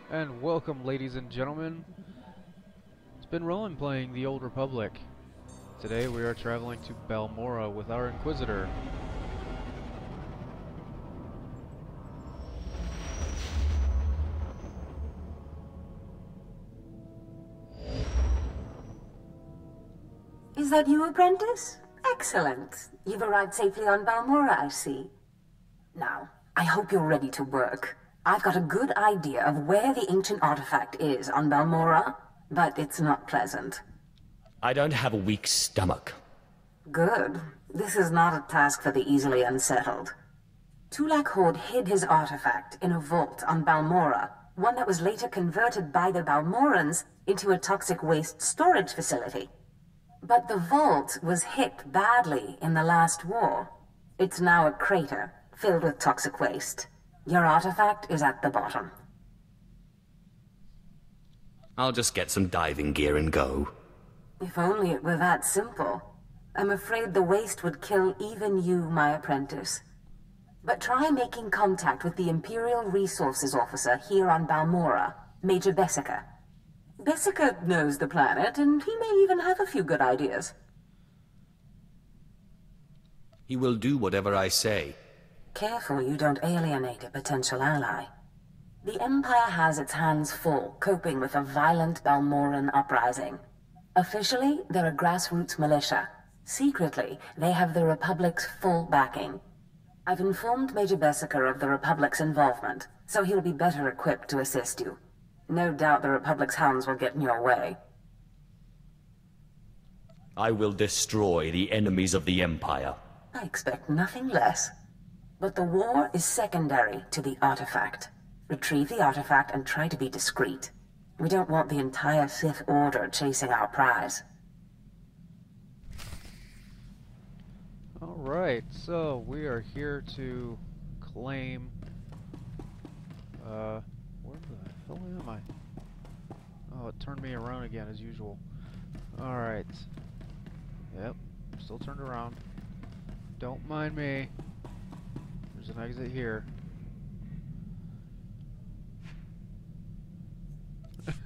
And welcome, ladies and gentlemen. It's been rolling playing the Old Republic. Today we are traveling to Balmorra with our Inquisitor. Is that you, apprentice? Excellent. You've arrived safely on Balmorra, I see. Now, I hope you're ready to work. I've got a good idea of where the ancient artifact is on Balmorra, but it's not pleasant. I don't have a weak stomach. Good. This is not a task for the easily unsettled. Tulak Hord hid his artifact in a vault on Balmorra, one that was later converted by the Balmorrans into a toxic waste storage facility. But the vault was hit badly in the last war. It's now a crater, filled with toxic waste. Your artifact is at the bottom. I'll just get some diving gear and go. If only it were that simple. I'm afraid the waste would kill even you, my apprentice. But try making contact with the Imperial Resources Officer here on Balmorra, Major Bessica. Bessica knows the planet, and he may even have a few good ideas. He will do whatever I say. Careful you don't alienate a potential ally. The Empire has its hands full coping with a violent Balmorran uprising. Officially, they're a grassroots militia. Secretly, they have the Republic's full backing. I've informed Major Bessica of the Republic's involvement, so he'll be better equipped to assist you. No doubt the Republic's hounds will get in your way. I will destroy the enemies of the Empire. I expect nothing less. But the war is secondary to the artifact. Retrieve the artifact and try to be discreet. We don't want the entire Sith Order chasing our prize. Alright, so we are here to claim... where the hell am I? Oh, it turned me around again as usual. Alright. Yep, still turned around. Don't mind me. There's an exit here.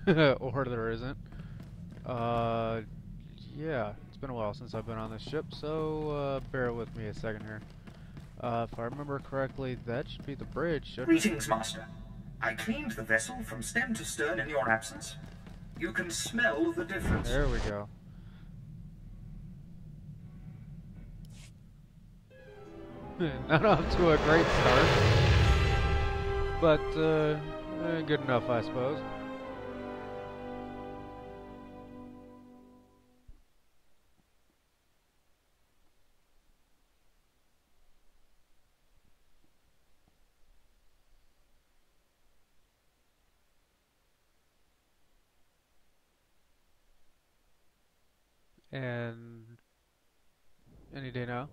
Or there isn't. Yeah, it's been a while since I've been on this ship, so bear with me a second here. If I remember correctly, that should be the bridge, shouldn't it? Greetings, Master. I cleaned the vessel from stem to stern in your absence. You can smell the difference. There we go. Not off to a great start, but good enough, I suppose. And any day now.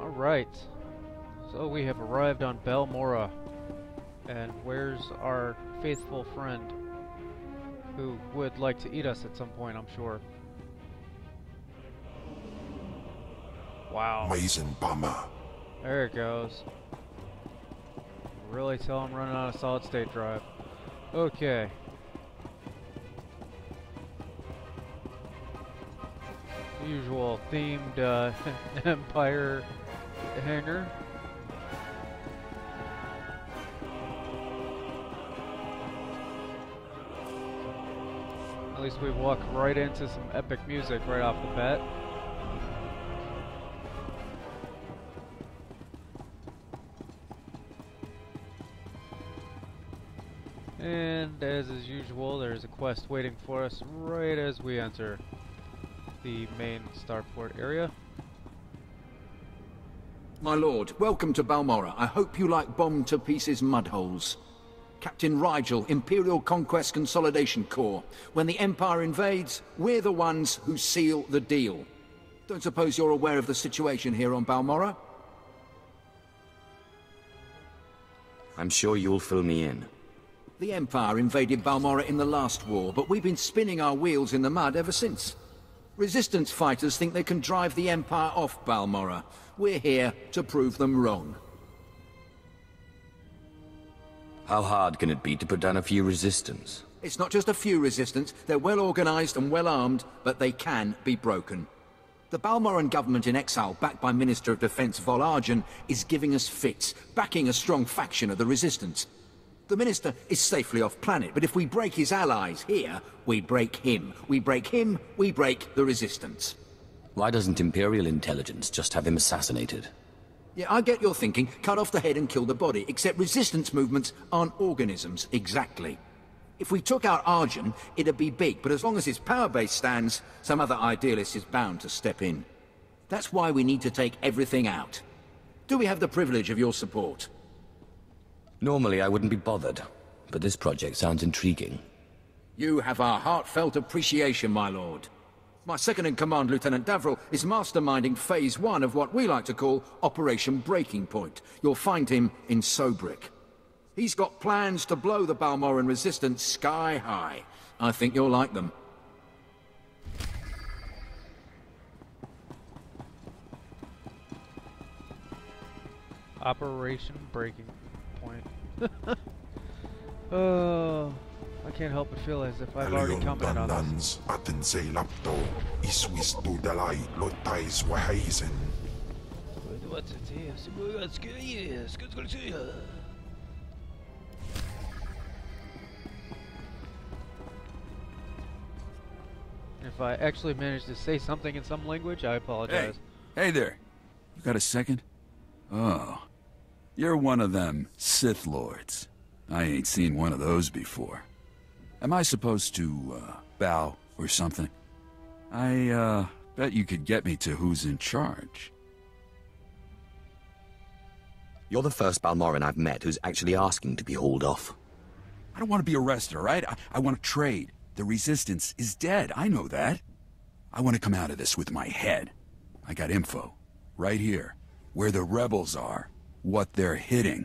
Alright, so we have arrived on Balmorra, and where's our faithful friend, who would like to eat us at some point, I'm sure. Wow. Amazing bummer. There it goes. Really tell I'm running on a solid state drive. Okay. Usual themed Empire hangar. At least we walk right into some epic music right off the bat. And as is usual, there's a quest waiting for us right as we enter the main starport area. My lord, welcome to Balmorra. I hope you like bombed to pieces mudholes. Captain Rigel, Imperial Conquest Consolidation Corps. When the Empire invades, we're the ones who seal the deal. Don't suppose you're aware of the situation here on Balmorra? I'm sure you'll fill me in. The Empire invaded Balmorra in the last war, but we've been spinning our wheels in the mud ever since. Resistance fighters think they can drive the Empire off Balmorra. We're here to prove them wrong. How hard can it be to put down a few resistance? It's not just a few resistance. They're well organized and well armed, but they can be broken. The Balmorran government in exile, backed by Minister of Defense Vol Argen, is giving us fits, backing a strong faction of the resistance. The Minister is safely off planet, but if we break his allies here, we break him. We break him, we break the resistance. Why doesn't Imperial intelligence just have him assassinated? Yeah, I get your thinking. Cut off the head and kill the body, except resistance movements aren't organisms, exactly. If we took out Argen, it'd be big, but as long as his power base stands, some other idealist is bound to step in. That's why we need to take everything out. Do we have the privilege of your support? Normally I wouldn't be bothered, but this project sounds intriguing. You have our heartfelt appreciation, my lord. My second-in-command, Lieutenant Davril, is masterminding Phase 1 of what we like to call Operation Breaking Point. You'll find him in Sobrik. He's got plans to blow the Balmorran resistance sky high. I think you'll like them. Operation Breaking Point. Oh, I can't help but feel as if I've already commented on this. If I actually managed to say something in some language, I apologize. Hey there. You got a second? Oh. You're one of them Sith Lords. I ain't seen one of those before. Am I supposed to, bow or something? I, bet you could get me to who's in charge. You're the first Balmorran I've met who's actually asking to be hauled off. I don't want to be arrested, all right? I want to trade. The Resistance is dead, I know that. I want to come out of this with my head. I got info. Right here. Where the rebels are. What they're hitting.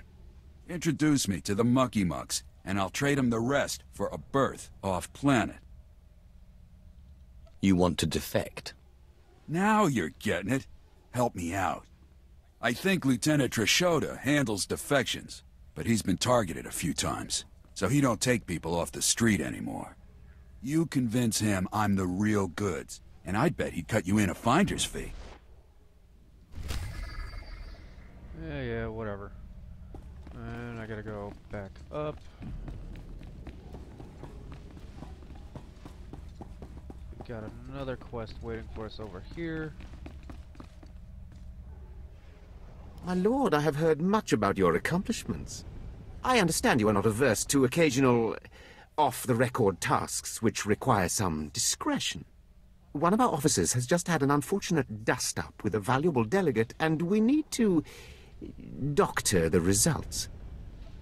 Introduce me to the Mucky Mucks, and I'll trade them the rest for a berth off-planet. You want to defect? Now you're getting it. Help me out. I think Lieutenant Trishota handles defections, but he's been targeted a few times, so he don't take people off the street anymore. You convince him I'm the real goods, and I'd bet he'd cut you in a finder's fee. Yeah, whatever. And I gotta go back up. Got another quest waiting for us over here. My lord, I have heard much about your accomplishments. I understand you are not averse to occasional off-the-record tasks which require some discretion. One of our officers has just had an unfortunate dust-up with a valuable delegate, and we need to doctor the results.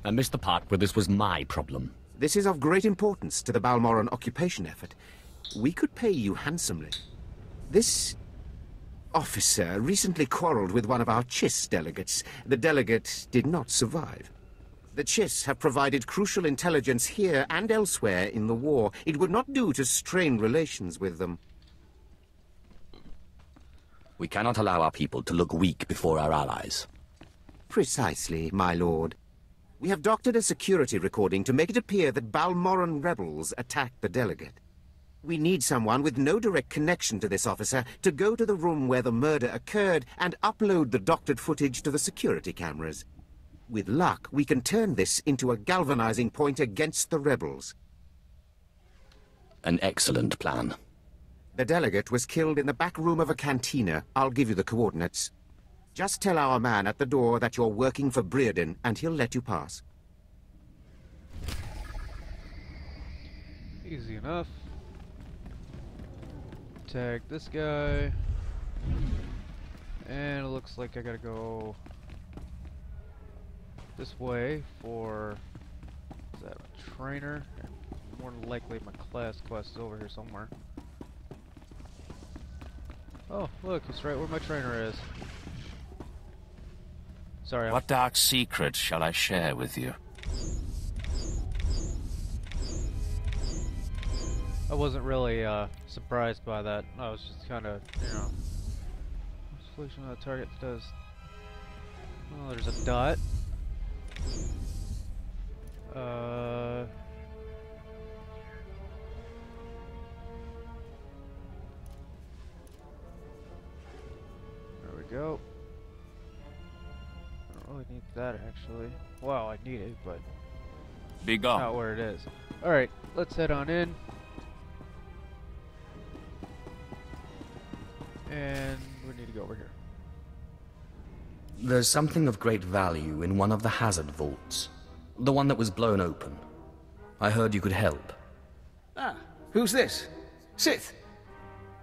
I missed the part where this was my problem. This is of great importance to the Balmorran occupation effort. We could pay you handsomely. This officer recently quarreled with one of our Chiss delegates. The delegate did not survive. The Chiss have provided crucial intelligence here and elsewhere in the war. It would not do to strain relations with them. We cannot allow our people to look weak before our allies. Precisely, my lord. We have doctored a security recording to make it appear that Balmorran rebels attacked the delegate. We need someone with no direct connection to this officer to go to the room where the murder occurred and upload the doctored footage to the security cameras. With luck, we can turn this into a galvanizing point against the rebels. An excellent plan. The delegate was killed in the back room of a cantina. I'll give you the coordinates. Just tell our man at the door that you're working for Breredan, and he'll let you pass. Easy enough. Tag this guy. And it looks like I gotta go this way for... is that a trainer? More than likely my class quest is over here somewhere. Oh, look, it's right where my trainer is. Sorry, What dark secret shall I share with you? I wasn't really surprised by that. I was just kind of, you know, solution of the target does. Oh, there's a dot. There we go. I don't really need that actually. Well, I need it, but Be gone. not where it is. Alright, let's head on in. And we need to go over here. There's something of great value in one of the hazard vaults. The one that was blown open. I heard you could help. Ah, who's this? Sith.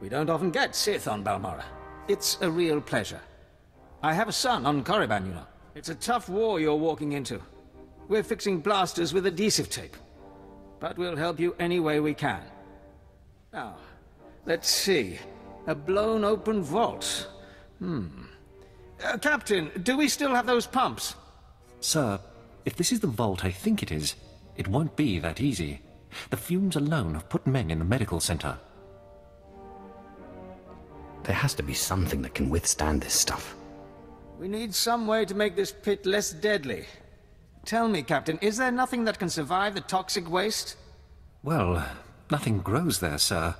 We don't often get Sith on Balmorra. It's a real pleasure. I have a son on Korriban, you know. It's a tough war you're walking into. We're fixing blasters with adhesive tape. But we'll help you any way we can. Now, let's see. A blown open vault. Captain, do we still have those pumps? Sir, if this is the vault I think it is, it won't be that easy. The fumes alone have put men in the medical center. There has to be something that can withstand this stuff. We need some way to make this pit less deadly. Tell me, Captain, is there nothing that can survive the toxic waste? Well, nothing grows there, sir.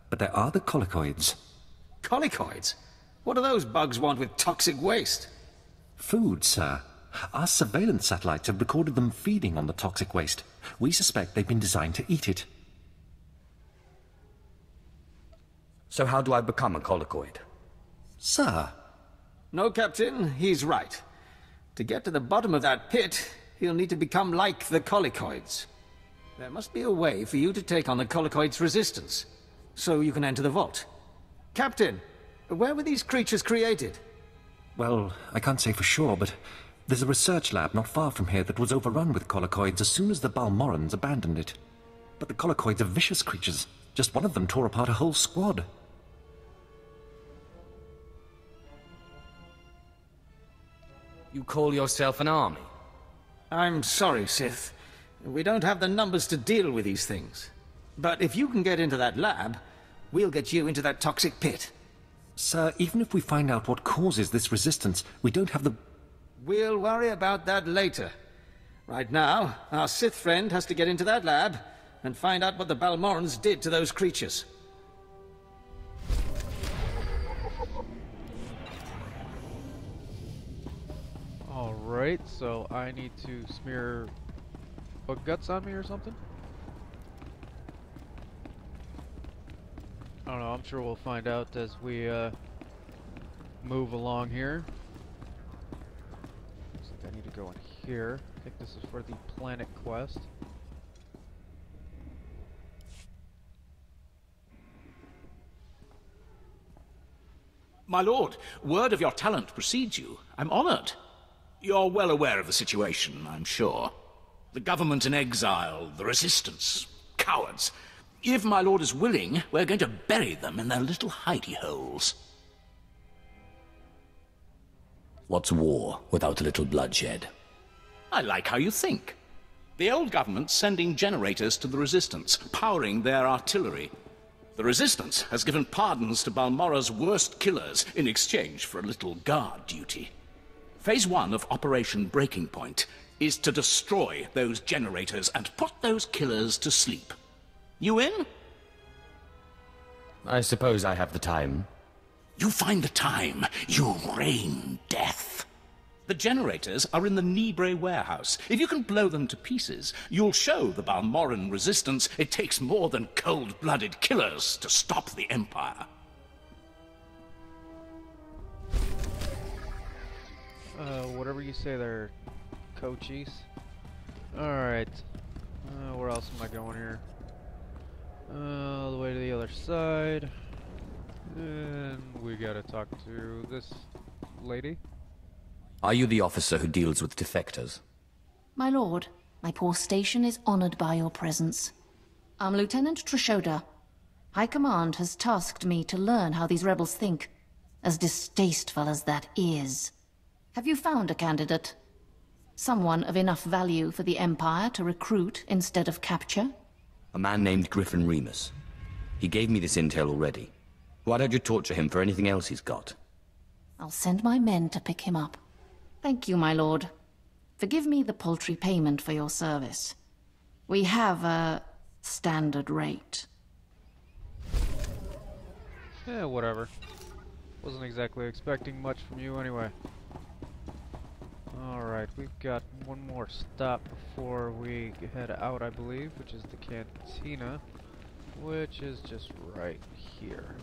But there are the colicoids. Colicoids? What do those bugs want with toxic waste? Food, sir. Our surveillance satellites have recorded them feeding on the toxic waste. We suspect they've been designed to eat it. So how do I become a colicoid? Sir. No, Captain, he's right. To get to the bottom of that pit, he'll need to become like the colicoids. There must be a way for you to take on the colicoids' resistance, so you can enter the vault. Captain, where were these creatures created? Well, I can't say for sure, but there's a research lab not far from here that was overrun with colicoids as soon as the Balmorrans abandoned it. But the colicoids are vicious creatures. Just one of them tore apart a whole squad. You call yourself an army? I'm sorry, Sith. We don't have the numbers to deal with these things. But if you can get into that lab, we'll get you into that toxic pit. Sir, even if we find out what causes this resistance, we don't have the... We'll worry about that later. Right now, our Sith friend has to get into that lab and find out what the Balmorrans did to those creatures. Alright, so I need to smear bug guts on me or something? I don't know, I'm sure we'll find out as we move along here. Looks like I need to go in here. I think this is for the planet quest. My lord, word of your talent precedes you. I'm honored. You're well aware of the situation, I'm sure. The government in exile, the resistance, cowards. If my lord is willing, we're going to bury them in their little hidey holes. What's war without a little bloodshed? I like how you think. The old government's sending generators to the resistance, powering their artillery. The resistance has given pardons to Balmorra's worst killers in exchange for a little guard duty. Phase 1 of Operation Breaking Point is to destroy those generators and put those killers to sleep. You in? I suppose I have the time. You find the time. You rain death. The generators are in the Nibre warehouse. If you can blow them to pieces, you'll show the Balmorran resistance it takes more than cold-blooded killers to stop the Empire. Whatever you say there, Coachies. Alright. Where else am I going here? All the way to the other side. And we gotta talk to this lady. Are you the officer who deals with defectors? My lord, my poor station is honored by your presence. I'm Lieutenant Trishoda. High Command has tasked me to learn how these rebels think, as distasteful as that is. Have you found a candidate? Someone of enough value for the Empire to recruit instead of capture? A man named Griffin Remus. He gave me this intel already. Why don't you torture him for anything else he's got? I'll send my men to pick him up. Thank you, my lord. Forgive me the paltry payment for your service. We have a standard rate. Yeah, whatever. Wasn't exactly expecting much from you anyway. Alright, we've got one more stop before we head out, I believe, which is the cantina, which is just right here.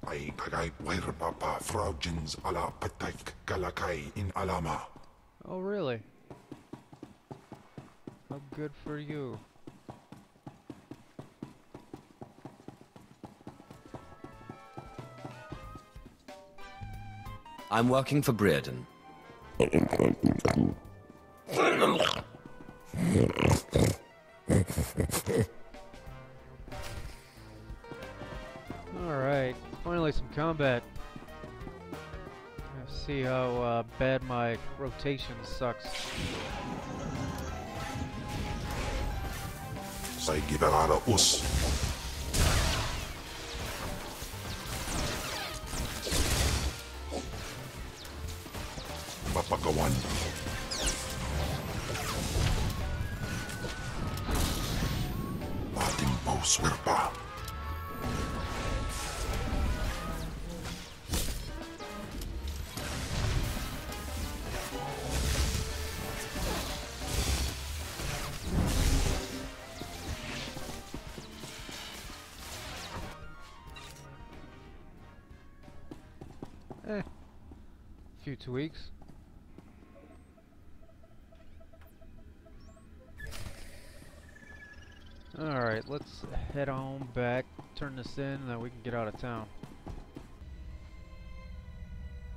Ay kagay papa fraujins ala pataik galakay in alama. Oh, really? How good for you. I'm working for Brereton. Alright, finally some combat. Let's see how bad my rotation sucks. Say giberara us. Mapagawan. Ating pauswerpa. Few tweaks. Alright, let's head on back, turn this in, and then we can get out of town.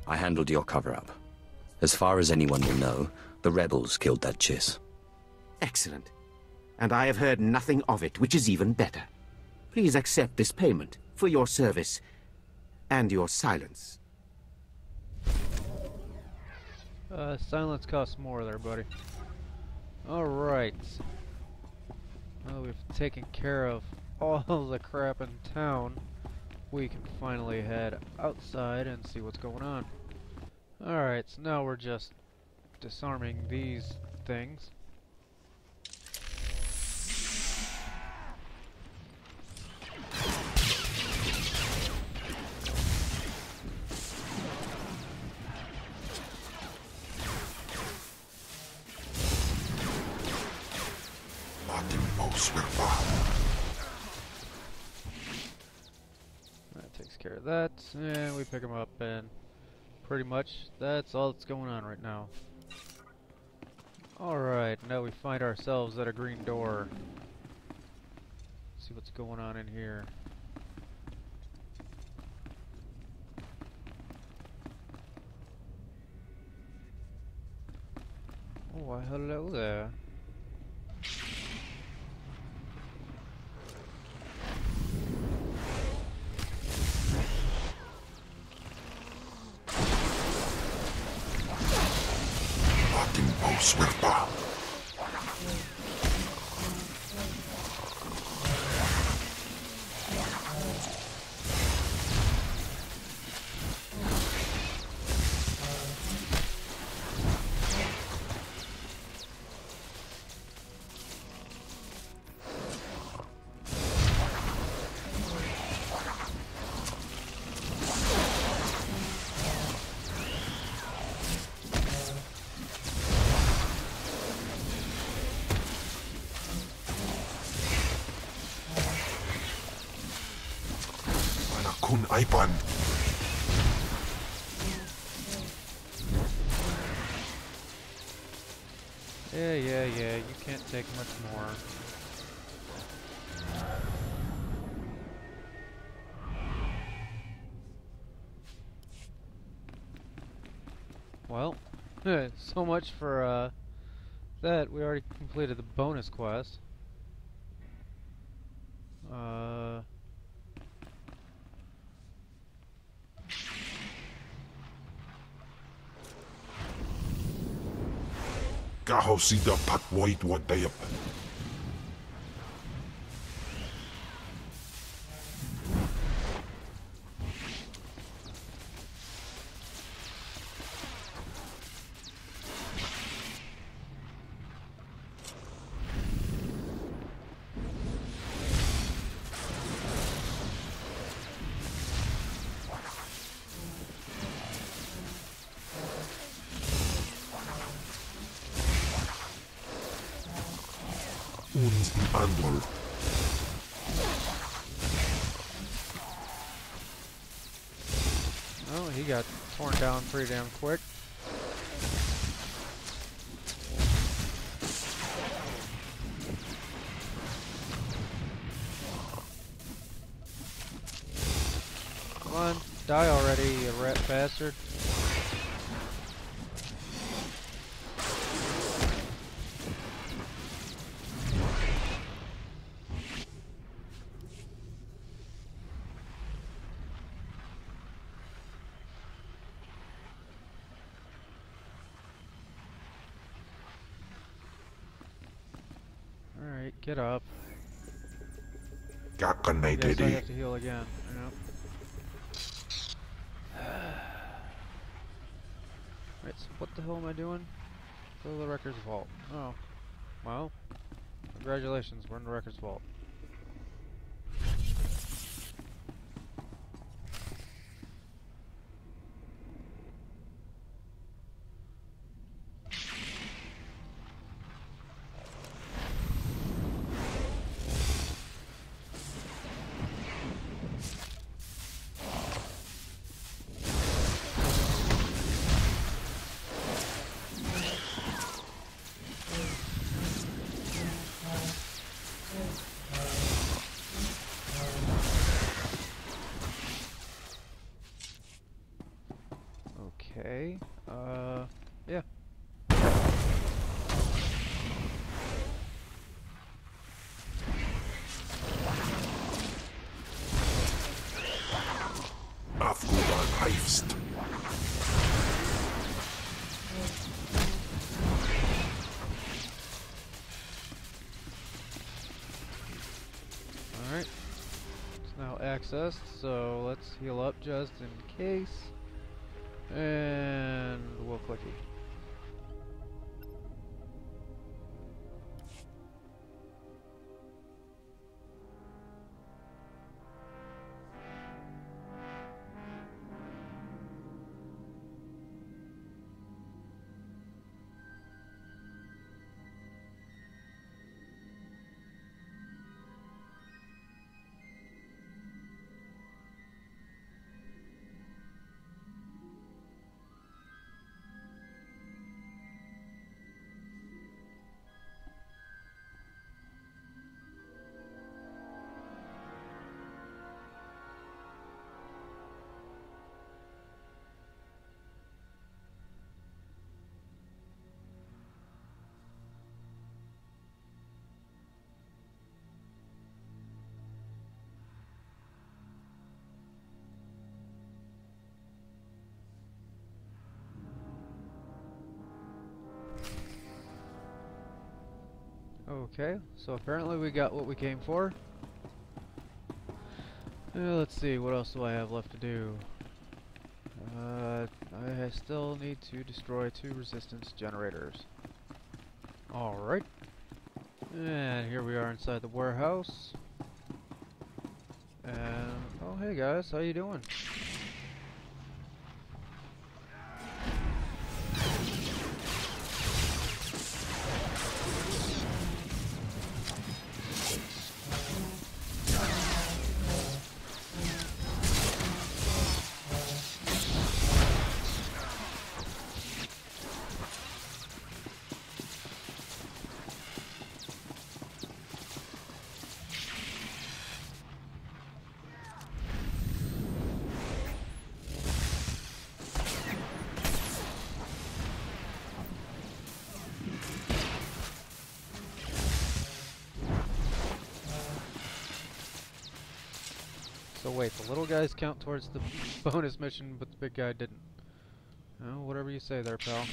I handled your cover-up. As far as anyone will know, the rebels killed that chiss. Excellent. And I have heard nothing of it, which is even better. Please accept this payment for your service and your silence. Silence costs more there, buddy. Alright. Well, we've taken care of all the crap in town. We can finally head outside and see what's going on. Alright, so now we're just disarming these things. That takes care of that, and we pick them up, and pretty much that's all that's going on right now. Alright, now we find ourselves at a green door. See what's going on in here. Oh, why hello there. Swerpa. Kun Aipan. Yeah, you can't take much more. Well, so much for that. We already completed the bonus quest. Kahosida pat wait what they up. Uns Andol. Oh, he got torn down pretty damn quick. Come on, die already, you rat bastard. Alright, get up. Yes, I have to heal again. Yep. Right, so what the hell am I doing? Go to the Records Vault. Oh. Well, congratulations, we're in the Records Vault. Okay, yeah. Afgudan Heifst. Alright. It's now accessed, so let's heal up just in case. And we'll clicky. Okay, so apparently we got what we came for. Let's see, what else do I have left to do? I still need to destroy 2 resistance generators. Alright. And here we are inside the warehouse. And, oh hey guys, how you doing? So wait, the little guys count towards the bonus mission, but the big guy didn't. Oh, whatever you say there, pal.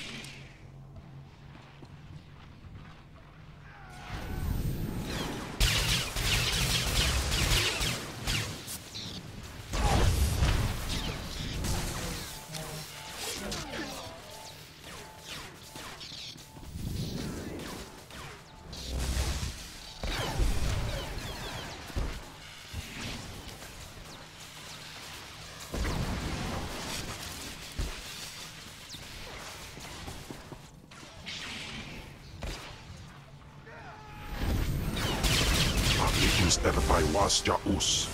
my was us.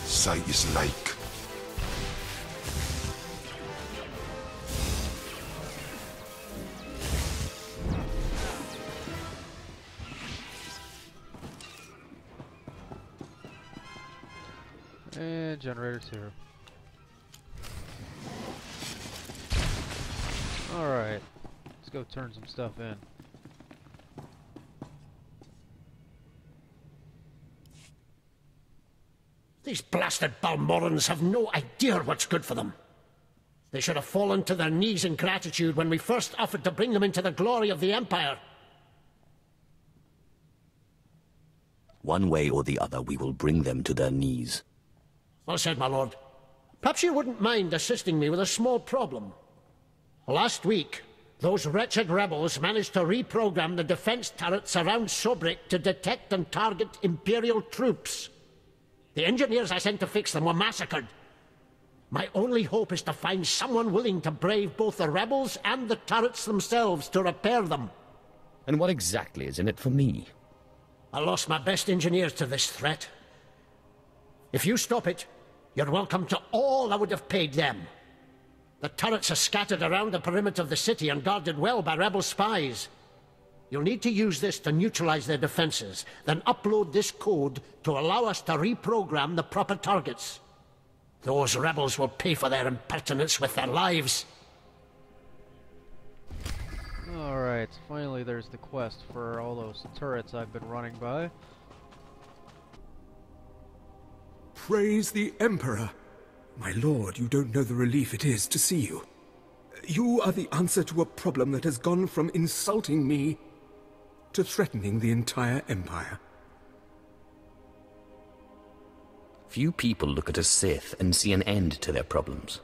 Say is like. And generator 2. Alright, let's go turn some stuff in. These blasted Balmorrans have no idea what's good for them. They should have fallen to their knees in gratitude when we first offered to bring them into the glory of the Empire. One way or the other, we will bring them to their knees. Well said, my lord. Perhaps you wouldn't mind assisting me with a small problem. Last week, those wretched rebels managed to reprogram the defense turrets around Sobrik to detect and target Imperial troops. The engineers I sent to fix them were massacred. My only hope is to find someone willing to brave both the rebels and the turrets themselves to repair them. And what exactly is in it for me? I lost my best engineers to this threat. If you stop it, you're welcome to all I would have paid them. The turrets are scattered around the perimeter of the city and guarded well by rebel spies. You'll need to use this to neutralize their defenses, then upload this code to allow us to reprogram the proper targets. Those rebels will pay for their impertinence with their lives. Alright, finally there's the quest for all those turrets I've been running by. Praise the Emperor! My lord, you don't know the relief it is to see you. You are the answer to a problem that has gone from insulting me to threatening the entire Empire. Few people look at a Sith and see an end to their problems.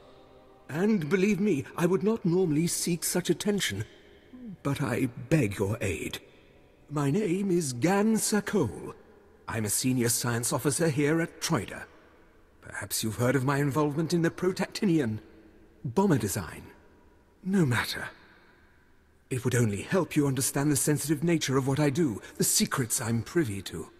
And believe me, I would not normally seek such attention, but I beg your aid. My name is Gan Sakol. I'm a senior science officer here at Troida. Perhaps you've heard of my involvement in the Protactinian bomber design. No matter. It would only help you understand the sensitive nature of what I do, the secrets I'm privy to.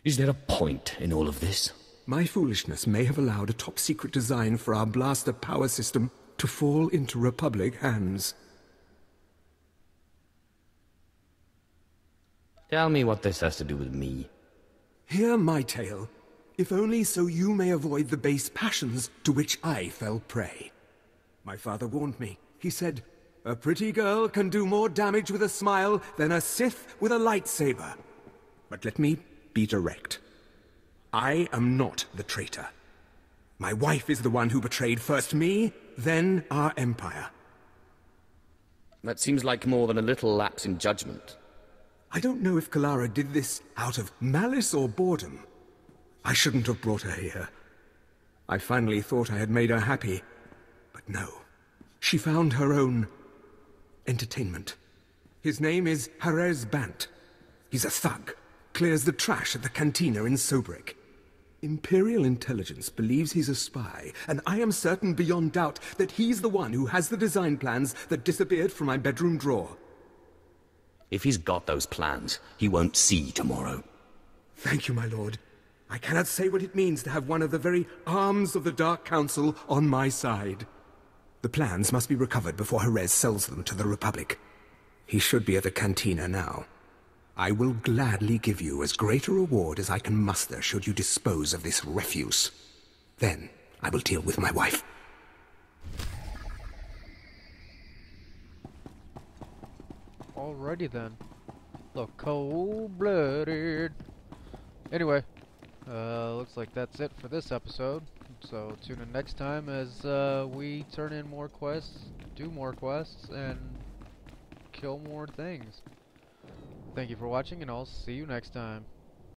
Is there a point in all of this? My foolishness may have allowed a top-secret design for our blaster power system to fall into Republic hands. Tell me what this has to do with me. Hear my tale, if only so you may avoid the base passions to which I fell prey. My father warned me. He said, "A pretty girl can do more damage with a smile than a Sith with a lightsaber." But let me be direct. I am not the traitor. My wife is the one who betrayed first me, then our empire. That seems like more than a little lapse in judgment. I don't know if Kalara did this out of malice or boredom. I shouldn't have brought her here. I finally thought I had made her happy, but no. She found her own entertainment. His name is Harez Bant. He's a thug, clears the trash at the cantina in Sobrik. Imperial intelligence believes he's a spy, and I am certain beyond doubt that he's the one who has the design plans that disappeared from my bedroom drawer. If he's got those plans, he won't see tomorrow. Thank you, my lord. I cannot say what it means to have one of the very arms of the Dark Council on my side. The plans must be recovered before Harez sells them to the Republic. He should be at the cantina now. I will gladly give you as great a reward as I can muster should you dispose of this refuse. Then I will deal with my wife. Alrighty then. The cold-blooded. Anyway, looks like that's it for this episode. So tune in next time as we turn in more quests, do more quests, and kill more things. Thank you for watching, and I'll see you next time.